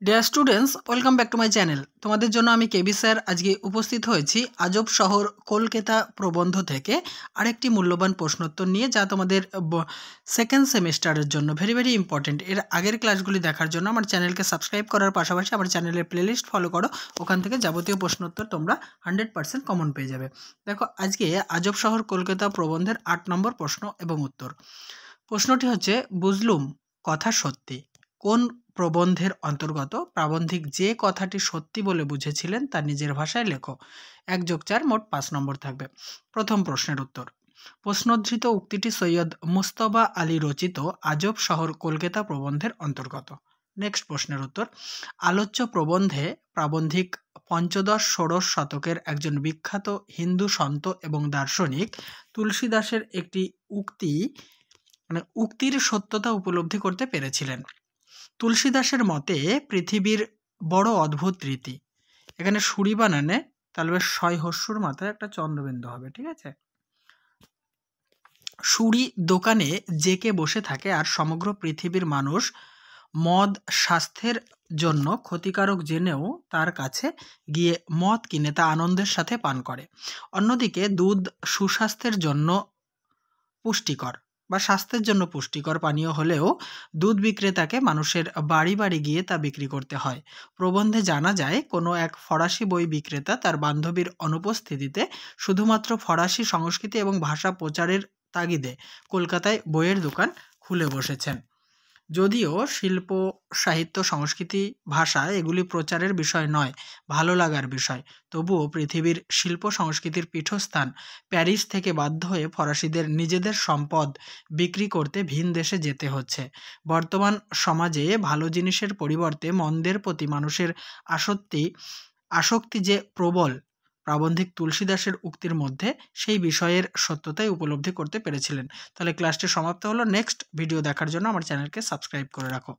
Dear students, welcome back to my channel. তোমাদের জন্য আমি কেবি স্যার আজকে উপস্থিত হয়েছি আজব শহর কলকাতা প্রবন্ধ থেকে আরেকটি মূল্যবান প্রশ্নোত্তর নিয়ে, যা তোমাদের সেকেন্ড সেমিস্টারের জন্য ভেরি ভেরি ইম্পর্টেন্ট। এর আগের ক্লাসগুলি দেখার জন্য আমার চ্যানেলকে সাবস্ক্রাইব করার পাশাপাশি আমার চ্যানেলের প্লেলিস্ট ফলো করো। ওখান থেকে যাবতীয় প্রশ্নোত্তর তোমরা 100% কমন পেয়ে যাবে। দেখো, আজকে আজব শহর কলকাতা প্রবন্ধের 8 নম্বর প্রশ্ন এবং উত্তর। প্রশ্নটি হচ্ছে, বুঝলুম কথা সত্যি কোন প্রবন্ধের অন্তর্গত? প্রাবন্ধিক যে কথাটি সত্যি বলে বুঝেছিলেন তা নিজের ভাষায় লেখো। 1+4 মোট 5 নম্বর থাকবে। প্রথম প্রশ্নের উত্তর, প্রশ্নোদ্ধৃত উক্তিটি সৈয়দ মুস্তফা আলী রচিত আজব শহর কলকাতা প্রবন্ধের অন্তর্গত। নেক্সট প্রশ্নের উত্তর, আলোচ্য প্রবন্ধে প্রাবন্ধিক পঞ্চদশ ষোড়শ শতকের একজন বিখ্যাত হিন্দু সন্ত এবং দার্শনিক তুলসীদাসের একটি উক্তির সত্যতা উপলব্ধি করতে পেরেছিলেন। তুলসীদাসের মতে পৃথিবীর বড় অদ্ভুত রীতি। এখানে সুরি বানানে তাহলে শয় হস্যুর মাথায় একটা চন্দ্রবিন্দু হবে, ঠিক আছে। সুরি দোকানে জেকে বসে থাকে আর সমগ্র পৃথিবীর মানুষ মদ স্বাস্থ্যের জন্য ক্ষতিকারক জেনেও তার কাছে গিয়ে মদ কিনে তা আনন্দের সাথে পান করে। অন্যদিকে দুধ সুস্বাস্থ্যের জন্য পুষ্টিকর বা স্বাস্থ্যের জন্য পুষ্টিকর পানীয় হলেও দুধ বিক্রেতাকে মানুষের বাড়ি বাড়ি গিয়ে তা বিক্রি করতে হয়। প্রবন্ধে জানা যায়, কোনো এক ফরাসি বই বিক্রেতা তার বান্ধবীর অনুপস্থিতিতে শুধুমাত্র ফরাসি সংস্কৃতি এবং ভাষা প্রচারের তাগিদে কলকাতায় বইয়ের দোকান খুলে বসেছেন। যদিও শিল্প, সাহিত্য, সংস্কৃতি, ভাষা এগুলি প্রচারের বিষয় নয়, ভালো লাগার বিষয়, তবুও পৃথিবীর শিল্প সংস্কৃতির পীঠস্থান প্যারিস থেকে বাধ্য হয়ে ফরাসিদের নিজেদের সম্পদ বিক্রি করতে ভিন দেশে যেতে হচ্ছে। বর্তমান সমাজে ভালো জিনিসের পরিবর্তে মন্দের প্রতি মানুষের আসক্তি যে প্রবল, প্রাবন্ধিক তুলসীদাসের উক্তির মধ্যে সেই বিষয়ের সত্যতাই উপলব্ধি করতে পেরেছিলেন। তাহলে ক্লাসটি সমাপ্ত হলো। নেক্সট ভিডিও দেখার জন্য আমার চ্যানেলকে সাবস্ক্রাইব করে রাখো।